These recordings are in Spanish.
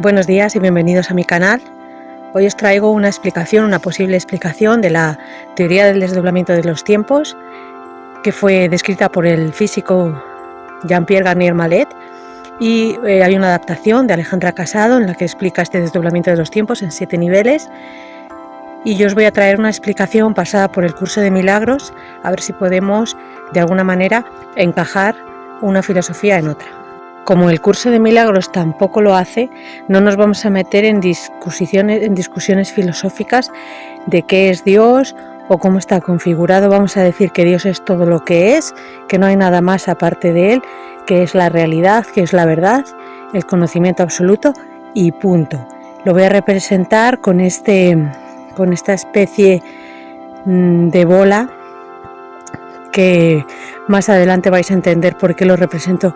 Buenos días y bienvenidos a mi canal. Hoy os traigo una posible explicación de la teoría del desdoblamiento de los tiempos, que fue descrita por el físico Jean-Pierre Garnier-Mallet, y hay una adaptación de Alejandra Casado en la que explica este desdoblamiento de los tiempos en 7 niveles. Y yo os voy a traer una explicación pasada por el curso de milagros, a ver si podemos de alguna manera encajar una filosofía en otra. Como el curso de milagros tampoco lo hace, no nos vamos a meter en discusiones filosóficas de qué es Dios o cómo está configurado. Vamos a decir que Dios es todo lo que es, que no hay nada más aparte de Él, que es la realidad, que es la verdad, el conocimiento absoluto y punto. Lo voy a representar con esta especie de bola que más adelante vais a entender por qué lo represento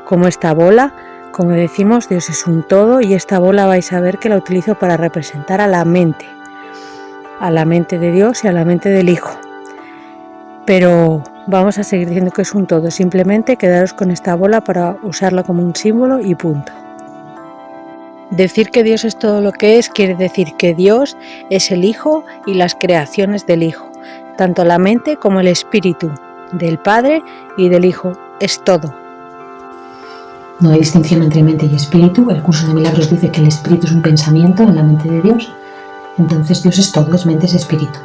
como esta bola. Como decimos, Dios es un todo y esta bola vais a ver que la utilizo para representar a la mente de Dios y a la mente del Hijo. Pero vamos a seguir diciendo que es un todo, simplemente quedaros con esta bola para usarla como un símbolo y punto. Decir que Dios es todo lo que es quiere decir que Dios es el Hijo y las creaciones del Hijo, tanto la mente como el espíritu del Padre y del Hijo, es todo. No hay distinción entre mente y espíritu. El curso de milagros dice que el espíritu es un pensamiento en la mente de Dios. Entonces Dios es todo, es mente, es espíritu.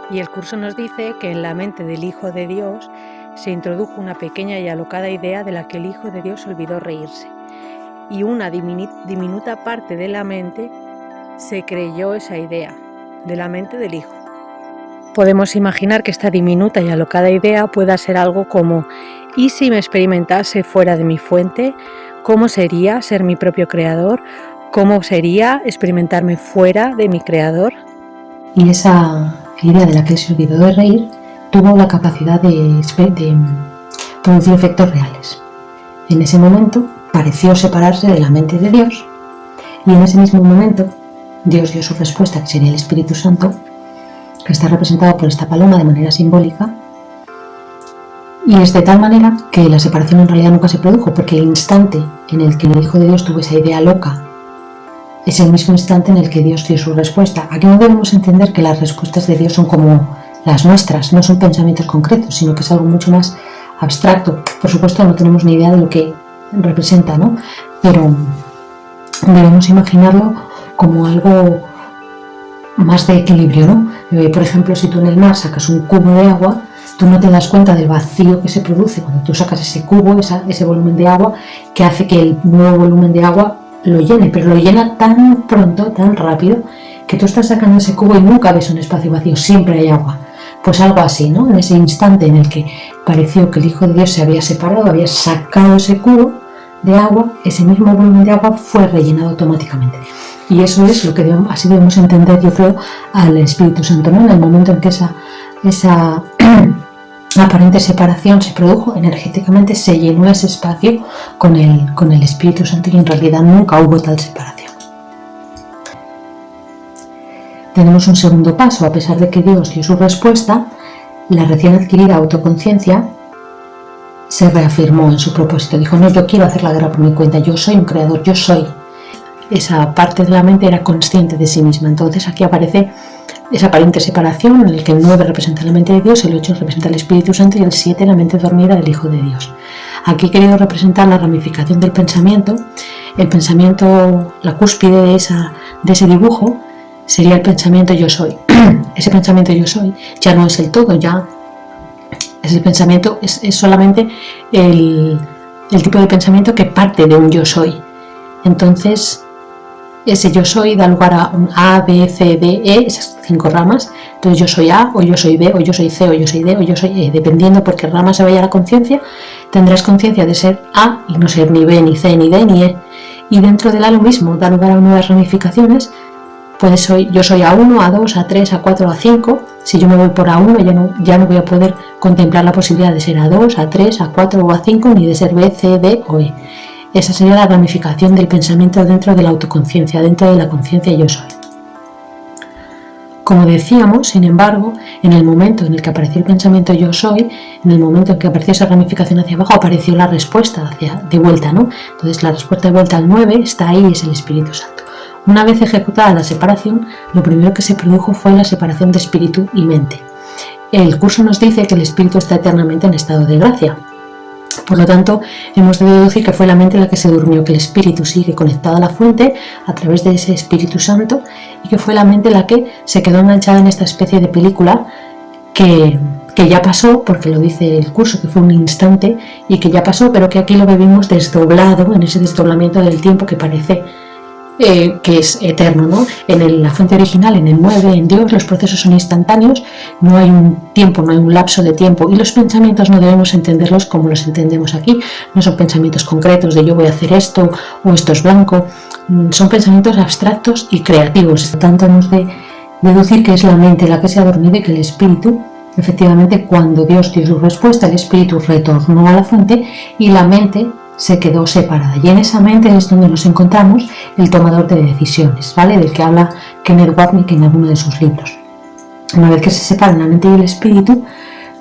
Y el curso nos dice que en la mente del Hijo de Dios se introdujo una pequeña y alocada idea de la que el Hijo de Dios olvidó reírse. Y una diminuta parte de la mente se creyó esa idea, de la mente del Hijo. Podemos imaginar que esta diminuta y alocada idea pueda ser algo como: ¿y si me experimentase fuera de mi fuente? ¿Cómo sería ser mi propio creador? ¿Cómo sería experimentarme fuera de mi creador? Y esa idea de la que él se olvidó de reír tuvo la capacidad de producir efectos reales. En ese momento pareció separarse de la mente de Dios, y en ese mismo momento Dios dio su respuesta, que sería el Espíritu Santo, que está representado por esta paloma de manera simbólica. Y es de tal manera que la separación en realidad nunca se produjo, porque el instante en el que el Hijo de Dios tuvo esa idea loca es el mismo instante en el que Dios dio su respuesta. Aquí no debemos entender que las respuestas de Dios son como las nuestras, no son pensamientos concretos, sino que es algo mucho más abstracto. Por supuesto, no tenemos ni idea de lo que representa, ¿no? Pero debemos imaginarlo como algo más de equilibrio, ¿no? Por ejemplo, si tú en el mar sacas un cubo de agua, tú no te das cuenta del vacío que se produce cuando tú sacas ese cubo, ese volumen de agua, que hace que el nuevo volumen de agua lo llene, pero lo llena tan pronto, tan rápido, que tú estás sacando ese cubo y nunca ves un espacio vacío, siempre hay agua. Pues algo así, ¿no? En ese instante en el que pareció que el Hijo de Dios se había separado, había sacado ese cubo de agua, ese mismo volumen de agua fue rellenado automáticamente. Y eso es lo que así debemos entender, yo creo, al Espíritu Santo, ¿no? En el momento en que esa aparente separación se produjo, energéticamente se llenó ese espacio con el Espíritu Santo, y en realidad nunca hubo tal separación. Tenemos un segundo paso. A pesar de que Dios dio su respuesta, la recién adquirida autoconciencia se reafirmó en su propósito. Dijo: no, yo quiero hacer la guerra por mi cuenta, yo soy un creador, yo soy. Esa parte de la mente era consciente de sí misma. Entonces aquí aparece esa aparente separación en la que el 9 representa la mente de Dios, el 8 representa el Espíritu Santo y el 7 la mente dormida del Hijo de Dios. Aquí he querido representar la ramificación del pensamiento. El pensamiento, la cúspide de ese dibujo, sería el pensamiento yo soy. Ese pensamiento yo soy ya no es el todo, ya es el pensamiento, es solamente el tipo de pensamiento que parte de un yo soy. Entonces ese yo soy da lugar a un A, B, C, D, E, esas 5 ramas. Entonces yo soy A, o yo soy B, o yo soy C, o yo soy D, o yo soy E. Dependiendo por qué rama se vaya la conciencia, tendrás conciencia de ser A y no ser ni B, ni C, ni D, ni E. Y dentro del A lo mismo, da lugar a nuevas ramificaciones. Yo soy A1, A2, A3, A4, A5. Si yo me voy por A1, ya no voy a poder contemplar la posibilidad de ser A2, A3, A4 o A5, ni de ser B, C, D o E. Esa sería la ramificación del pensamiento dentro de la autoconciencia, dentro de la conciencia yo soy. Como decíamos, sin embargo, en el momento en el que apareció el pensamiento yo soy, en el momento en que apareció esa ramificación hacia abajo, apareció la respuesta de vuelta, ¿no? Entonces la respuesta de vuelta al 9 está ahí, es el Espíritu Santo. Una vez ejecutada la separación, lo primero que se produjo fue la separación de espíritu y mente. El curso nos dice que el espíritu está eternamente en estado de gracia. Por lo tanto, hemos de deducir que fue la mente la que se durmió, que el espíritu sigue conectado a la fuente a través de ese Espíritu Santo y que fue la mente la que se quedó enganchada en esta especie de película que ya pasó, porque lo dice el curso, que fue un instante y que ya pasó, pero que aquí lo vivimos desdoblado, en ese desdoblamiento del tiempo que parece que es eterno, ¿no? En la fuente original, en el 9, en Dios, los procesos son instantáneos, no hay un tiempo, no hay un lapso de tiempo, y los pensamientos no debemos entenderlos como los entendemos aquí, no son pensamientos concretos de yo voy a hacer esto o esto es blanco, son pensamientos abstractos y creativos. Por lo tanto, hemos de deducir que es la mente la que se ha dormido y que el espíritu, efectivamente, cuando Dios dio su respuesta, el espíritu retornó a la fuente y la mente se quedó separada, y en esa mente es donde nos encontramos el tomador de decisiones, ¿vale? Del que habla Kenneth Wapnick en alguno de sus libros. Una vez que se separan la mente y el espíritu,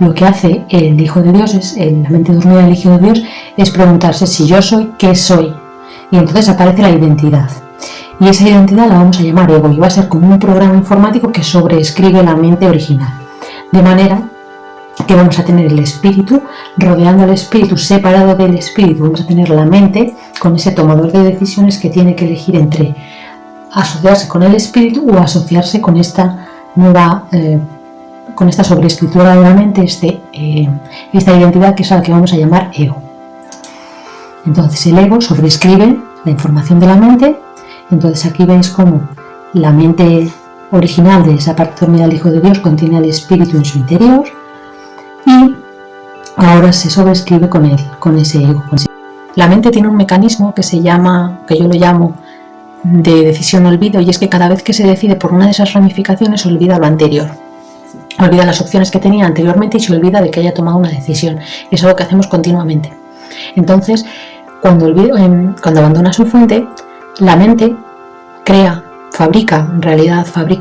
lo que hace el Hijo de Dios, la mente dormida del Hijo de Dios, es preguntarse si yo soy, ¿qué soy? Y entonces aparece la identidad. Y esa identidad la vamos a llamar ego, y va a ser como un programa informático que sobreescribe la mente original. De manera que vamos a tener el espíritu rodeando al espíritu, separado del espíritu, vamos a tener la mente con ese tomador de decisiones que tiene que elegir entre asociarse con el espíritu o asociarse con esta nueva, con esta sobreescritura de la mente, esta identidad que es a la que vamos a llamar ego. Entonces el ego sobreescribe la información de la mente. Entonces aquí veis cómo la mente original de esa parte dormida del Hijo de Dios contiene al espíritu en su interior, y ahora se sobreescribe con ese ego. La mente tiene un mecanismo que se llama, que yo lo llamo de decisión-olvido, y es que cada vez que se decide por una de esas ramificaciones olvida lo anterior. Olvida las opciones que tenía anteriormente y se olvida de que haya tomado una decisión. Y es algo que hacemos continuamente. Entonces, cuando abandona su fuente, la mente fabrica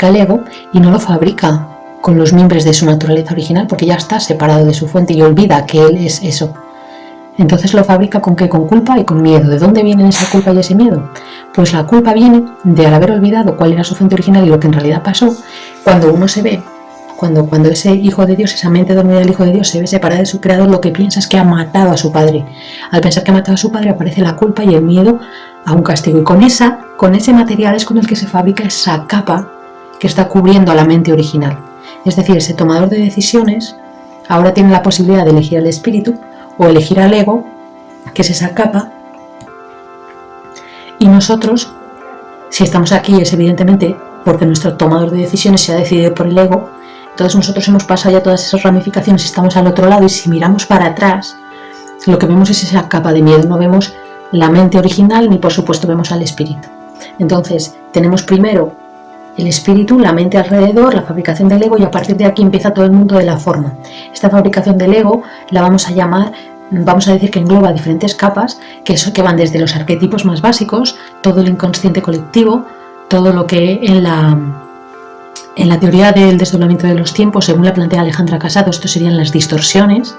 el ego, y no lo fabrica con los mimbres de su naturaleza original, porque ya está separado de su fuente y olvida que él es eso. Entonces lo fabrica ¿con qué? Con culpa y con miedo. ¿De dónde viene esa culpa y ese miedo? Pues la culpa viene de al haber olvidado cuál era su fuente original y lo que en realidad pasó. Cuando uno se ve, cuando ese Hijo de Dios, esa mente dormida del Hijo de Dios se ve separada de su Creador, lo que piensa es que ha matado a su padre. Al pensar que ha matado a su padre aparece la culpa y el miedo a un castigo, y con ese material es con el que se fabrica esa capa que está cubriendo a la mente original. Es decir, ese tomador de decisiones ahora tiene la posibilidad de elegir al espíritu o elegir al ego, que es esa capa, y nosotros, si estamos aquí, es evidentemente porque nuestro tomador de decisiones se ha decidido por el ego. Entonces nosotros hemos pasado ya todas esas ramificaciones, estamos al otro lado, y si miramos para atrás, lo que vemos es esa capa de miedo, no vemos la mente original ni por supuesto vemos al espíritu. Entonces tenemos primero el espíritu, la mente alrededor, la fabricación del ego, y a partir de aquí empieza todo el mundo de la forma. Esta fabricación del ego la vamos a llamar, vamos a decir que engloba diferentes capas, que van desde los arquetipos más básicos, todo el inconsciente colectivo, todo lo que en la teoría del desdoblamiento de los tiempos, según la plantea Alejandra Casado, esto serían las distorsiones,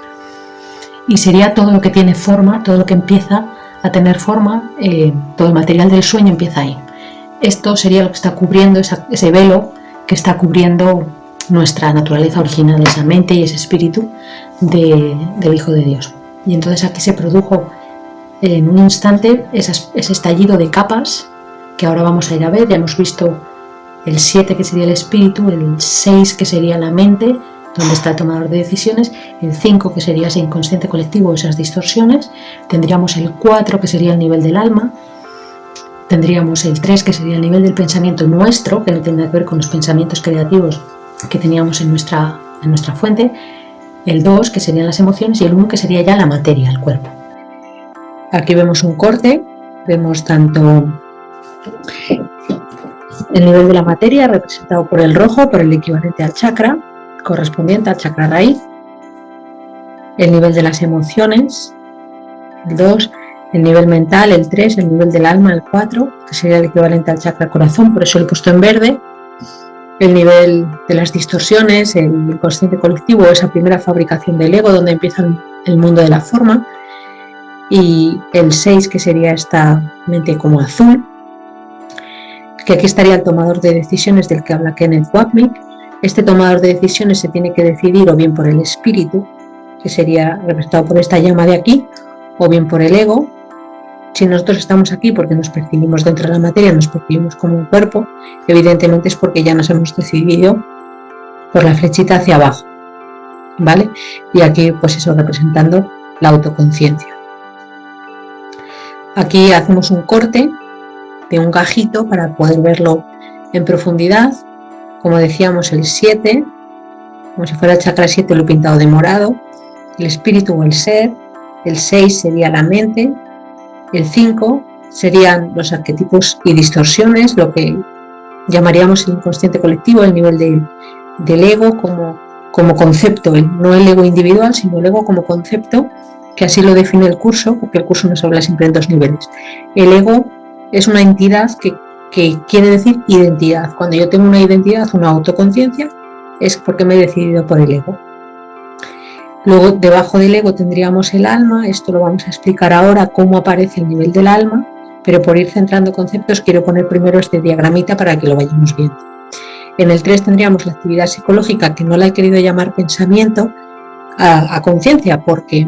y sería todo lo que tiene forma, todo lo que empieza a tener forma, todo el material del sueño empieza ahí. Esto sería lo que está cubriendo, ese velo que está cubriendo nuestra naturaleza original, esa mente y ese espíritu del Hijo de Dios. Y entonces aquí se produjo en un instante ese estallido de capas que ahora vamos a ir a ver. Ya hemos visto el 7 que sería el espíritu, el 6 que sería la mente, donde está el tomador de decisiones, el 5 que sería ese inconsciente colectivo, esas distorsiones, tendríamos el 4 que sería el nivel del alma, tendríamos el 3 que sería el nivel del pensamiento nuestro, que no tiene nada que ver con los pensamientos creativos que teníamos en nuestra fuente, el 2 que serían las emociones y el 1 que sería ya la materia, el cuerpo. Aquí vemos un corte, vemos tanto el nivel de la materia representado por el rojo, por el equivalente al chakra, correspondiente al chakra raíz, el nivel de las emociones, el 2, el nivel mental, el 3, el nivel del alma, el 4, que sería el equivalente al chakra corazón, por eso lo he puesto en verde, el nivel de las distorsiones, el inconsciente colectivo, esa primera fabricación del ego donde empieza el mundo de la forma, y el 6, que sería esta mente como azul, que aquí estaría el tomador de decisiones del que habla Kenneth Wapnick. Este tomador de decisiones se tiene que decidir o bien por el espíritu, que sería representado por esta llama de aquí, o bien por el ego. Si nosotros estamos aquí porque nos percibimos dentro de la materia, nos percibimos como un cuerpo, evidentemente es porque ya nos hemos decidido por la flechita hacia abajo, ¿vale? Y aquí pues eso representando la autoconciencia. Aquí hacemos un corte de un gajito para poder verlo en profundidad. Como decíamos, el 7, como si fuera el chakra 7, lo he pintado de morado, el espíritu o el ser, el 6 sería la mente, el 5 serían los arquetipos y distorsiones, lo que llamaríamos el inconsciente colectivo, el nivel del ego como concepto, no el ego individual, sino el ego como concepto, que así lo define el curso, porque el curso nos habla siempre en 2 niveles. El ego es una entidad que quiere decir identidad. Cuando yo tengo una identidad, una autoconciencia, es porque me he decidido por el ego. Luego, debajo del ego tendríamos el alma. Esto lo vamos a explicar ahora, cómo aparece el nivel del alma, pero por ir centrando conceptos quiero poner primero este diagramita para que lo vayamos viendo. En el 3 tendríamos la actividad psicológica, que no la he querido llamar pensamiento, a conciencia, porque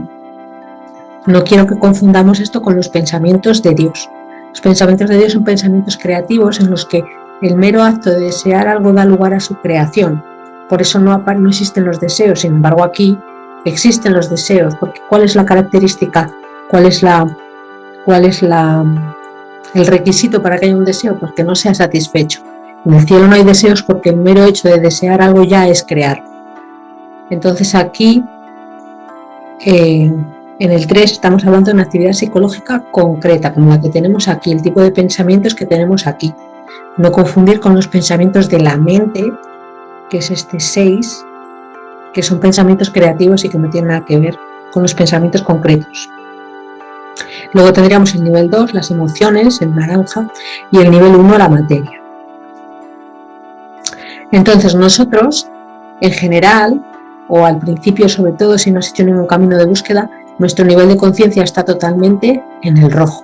no quiero que confundamos esto con los pensamientos de Dios. Los pensamientos de Dios son pensamientos creativos en los que el mero acto de desear algo da lugar a su creación. Por eso no existen los deseos. Sin embargo, aquí existen los deseos, porque ¿cuál es la característica? ¿Cuál es el requisito para que haya un deseo? Pues que no sea satisfecho. En el cielo no hay deseos porque el mero hecho de desear algo ya es crear. Entonces aquí, en el 3 estamos hablando de una actividad psicológica concreta, como la que tenemos aquí, el tipo de pensamientos que tenemos aquí. No confundir con los pensamientos de la mente, que es este 6, que son pensamientos creativos y que no tienen nada que ver con los pensamientos concretos. Luego tendríamos el nivel 2, las emociones, el naranja, y el nivel 1, la materia. Entonces nosotros, en general, o al principio sobre todo, si no has hecho ningún camino de búsqueda, nuestro nivel de conciencia está totalmente en el rojo,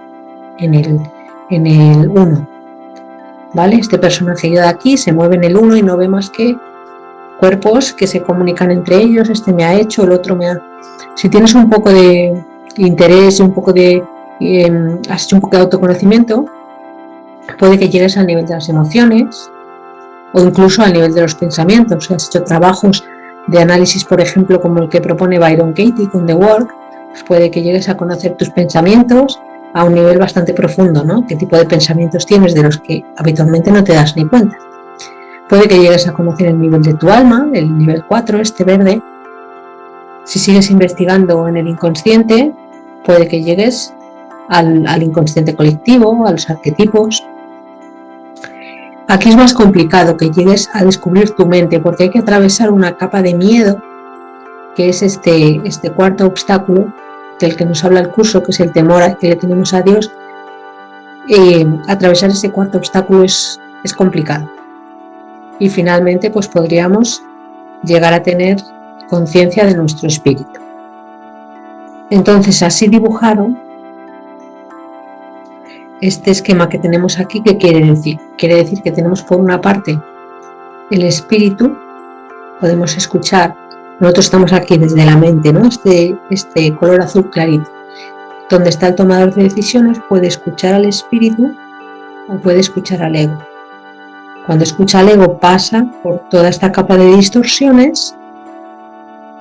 en el 1. ¿Vale? Este personaje de aquí se mueve en el 1 y no ve más que cuerpos que se comunican entre ellos. Este me ha hecho, el otro me ha... Si tienes un poco de interés y un poco de... has hecho un poco de autoconocimiento, puede que llegues al nivel de las emociones o incluso al nivel de los pensamientos. Si has hecho trabajos de análisis, por ejemplo, como el que propone Byron Katie con The Work, pues puede que llegues a conocer tus pensamientos a un nivel bastante profundo, ¿no? ¿Qué tipo de pensamientos tienes de los que habitualmente no te das ni cuenta? Puede que llegues a conocer el nivel de tu alma, el nivel 4, este verde. Si sigues investigando en el inconsciente, puede que llegues al inconsciente colectivo, a los arquetipos. Aquí es más complicado que llegues a descubrir tu mente, porque hay que atravesar una capa de miedo, que es este cuarto obstáculo del que nos habla el curso, que es el temor que le tenemos a Dios. Atravesar ese cuarto obstáculo es complicado. Y finalmente pues podríamos llegar a tener conciencia de nuestro espíritu. Entonces, así dibujado, este esquema que tenemos aquí, ¿qué quiere decir? Quiere decir que tenemos por una parte el espíritu, podemos escuchar, nosotros estamos aquí desde la mente, ¿no? Este color azul clarito, donde está el tomador de decisiones, puede escuchar al espíritu o puede escuchar al ego. Cuando escucha al ego pasa por toda esta capa de distorsiones,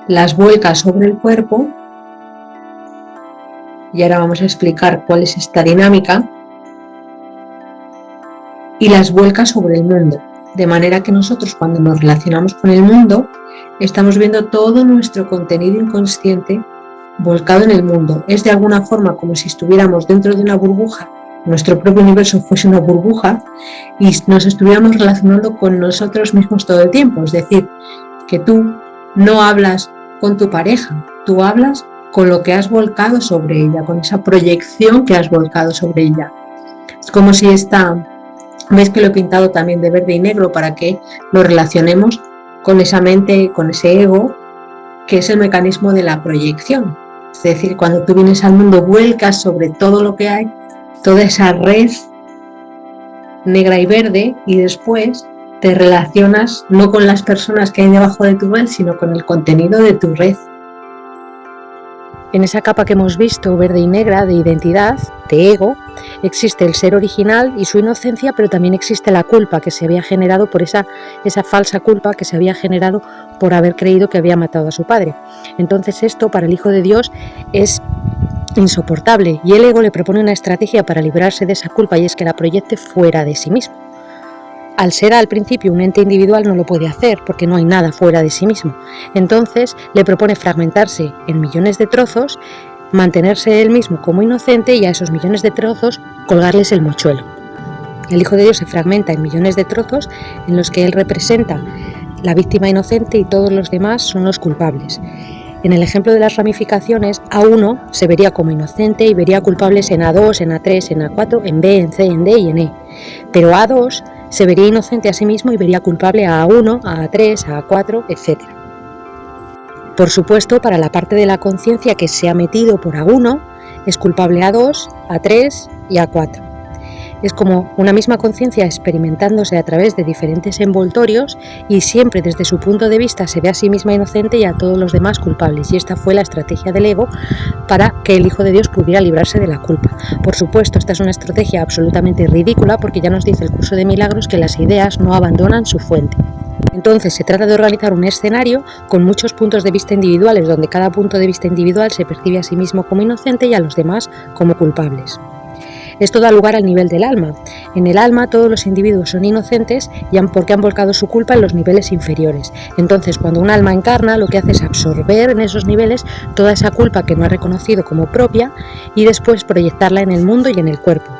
las vuelca sobre el cuerpo, y ahora vamos a explicar cuál es esta dinámica, y las vuelca sobre el mundo, de manera que nosotros cuando nos relacionamos con el mundo estamos viendo todo nuestro contenido inconsciente volcado en el mundo. Es de alguna forma como si estuviéramos dentro de una burbuja, nuestro propio universo fuese una burbuja y nos estuviéramos relacionando con nosotros mismos todo el tiempo. Es decir, que tú no hablas con tu pareja, tú hablas con lo que has volcado sobre ella, con esa proyección que has volcado sobre ella. Es como si esta Veis que lo he pintado también de verde y negro para que lo relacionemos con esa mente, con ese ego, que es el mecanismo de la proyección. Es decir, cuando tú vienes al mundo, vuelcas sobre todo lo que hay, toda esa red negra y verde, y después te relacionas no con las personas que hay debajo de tu red, sino con el contenido de tu red. En esa capa que hemos visto, verde y negra, de identidad, de ego, existe el ser original y su inocencia, pero también existe la culpa que se había generado por esa falsa culpa que se había generado por haber creído que había matado a su padre. Entonces esto para el Hijo de Dios es insoportable, y el ego le propone una estrategia para librarse de esa culpa, y es que la proyecte fuera de sí mismo. Al ser al principio un ente individual no lo puede hacer porque no hay nada fuera de sí mismo. Entonces le propone fragmentarse en millones de trozos, mantenerse él mismo como inocente y a esos millones de trozos colgarles el mochuelo. El Hijo de Dios se fragmenta en millones de trozos en los que él representa la víctima inocente y todos los demás son los culpables. En el ejemplo de las ramificaciones, A1 se vería como inocente y vería culpables en A2, en A3, en A4, en B, en C, en D y en E. Pero A2 se vería inocente a sí mismo y vería culpable a A1, a A3, a A4, etc. Por supuesto, para la parte de la conciencia que se ha metido por A1, es culpable A2, A3 y A4. Es como una misma conciencia experimentándose a través de diferentes envoltorios y siempre desde su punto de vista se ve a sí misma inocente y a todos los demás culpables. Y esta fue la estrategia del ego para que el Hijo de Dios pudiera librarse de la culpa. Por supuesto, esta es una estrategia absolutamente ridícula porque ya nos dice el curso de milagros que las ideas no abandonan su fuente. Entonces se trata de organizar un escenario con muchos puntos de vista individuales donde cada punto de vista individual se percibe a sí mismo como inocente y a los demás como culpables. Esto da lugar al nivel del alma. En el alma todos los individuos son inocentes porque han volcado su culpa en los niveles inferiores. Entonces cuando un alma encarna lo que hace es absorber en esos niveles toda esa culpa que no ha reconocido como propia y después proyectarla en el mundo y en el cuerpo.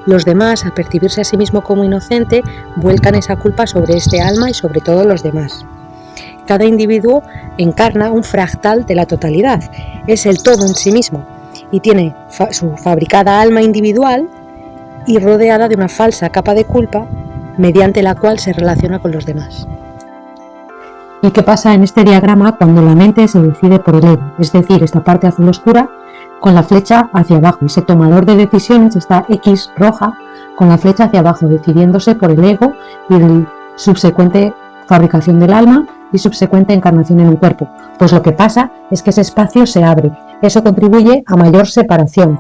Los demás, al percibirse a sí mismo como inocente, vuelcan esa culpa sobre este alma y sobre todos los demás. Cada individuo encarna un fractal de la totalidad, es el todo en sí mismo. Y tiene su fabricada alma individual y rodeada de una falsa capa de culpa mediante la cual se relaciona con los demás. ¿Y qué pasa en este diagrama cuando la mente se decide por el ego? Es decir, esta parte azul oscura con la flecha hacia abajo. Ese tomador de decisiones, esta X roja con la flecha hacia abajo, decidiéndose por el ego y el subsecuente fabricación del alma y subsecuente encarnación en un cuerpo. Pues lo que pasa es que ese espacio se abre. Eso contribuye a mayor separación,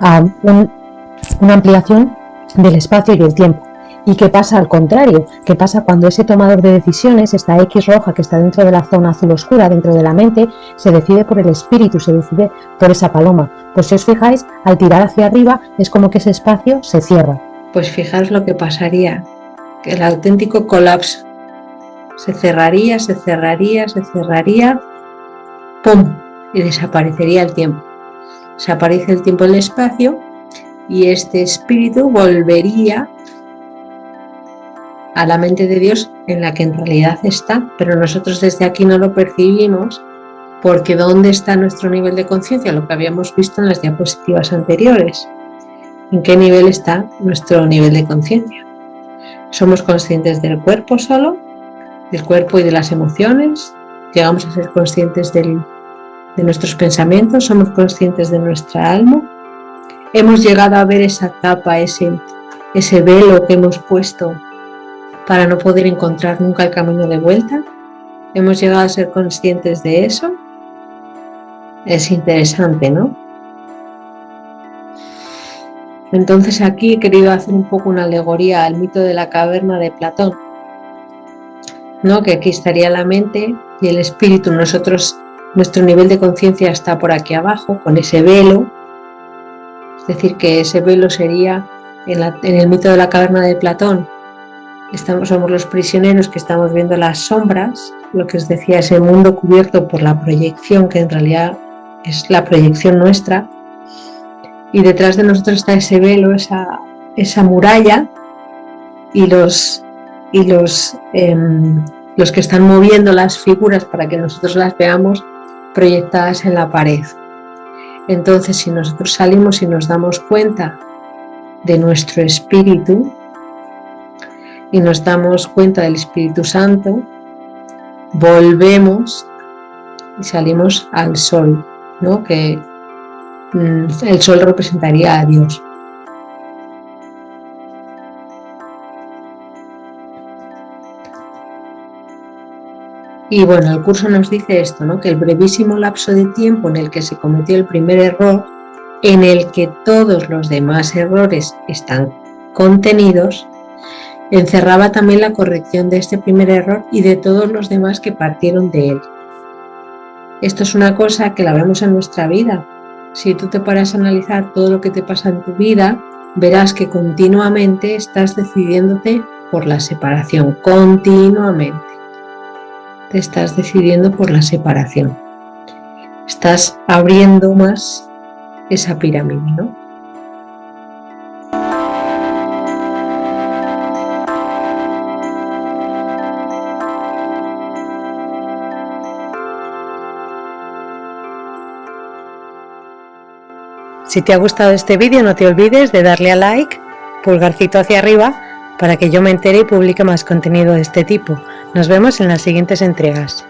a una ampliación del espacio y el tiempo. ¿Y qué pasa al contrario? ¿Qué pasa cuando ese tomador de decisiones, esta X roja que está dentro de la zona azul oscura, dentro de la mente, se decide por el espíritu, se decide por esa paloma? Pues si os fijáis, al tirar hacia arriba es como que ese espacio se cierra. Pues fijaos lo que pasaría, que el auténtico colapso. Se cerraría, ¡pum! Y desaparecería el tiempo. Desaparece el tiempo y el espacio y este espíritu volvería a la mente de Dios en la que en realidad está, pero nosotros desde aquí no lo percibimos porque ¿dónde está nuestro nivel de conciencia? Lo que habíamos visto en las diapositivas anteriores. ¿En qué nivel está nuestro nivel de conciencia? ¿Somos conscientes del cuerpo solo? ¿Del cuerpo y de las emociones? ¿Llegamos a ser conscientes de nuestros pensamientos? ¿Somos conscientes de nuestra alma? ¿Hemos llegado a ver esa capa, ese velo que hemos puesto para no poder encontrar nunca el camino de vuelta? ¿Hemos llegado a ser conscientes de eso? Es interesante, ¿no? Entonces aquí he querido hacer un poco una alegoría al mito de la caverna de Platón, ¿no? Que aquí estaría la mente y el espíritu. Nuestro nivel de conciencia está por aquí abajo, con ese velo. Es decir, que ese velo sería, en el mito de la caverna de Platón, somos los prisioneros que estamos viendo las sombras, lo que os decía, ese mundo cubierto por la proyección, que en realidad es la proyección nuestra, y detrás de nosotros está ese velo, esa muralla, y los que están moviendo las figuras para que nosotros las veamos proyectadas en la pared. Entonces, si nosotros salimos y nos damos cuenta de nuestro espíritu, y nos damos cuenta del Espíritu Santo, volvemos y salimos al sol, ¿no? Que el sol representaría a Dios. Y bueno, el curso nos dice esto, ¿no? Que el brevísimo lapso de tiempo en el que se cometió el primer error, en el que todos los demás errores están contenidos, encerraba también la corrección de este primer error y de todos los demás que partieron de él. Esto es una cosa que la vemos en nuestra vida. Si tú te paras a analizar todo lo que te pasa en tu vida, verás que continuamente estás decidiéndote por la separación, continuamente. Te estás decidiendo por la separación. Estás abriendo más esa pirámide, ¿no? Si te ha gustado este vídeo, no te olvides de darle a like, pulgarcito hacia arriba, para que yo me entere y publique más contenido de este tipo. Nos vemos en las siguientes entregas.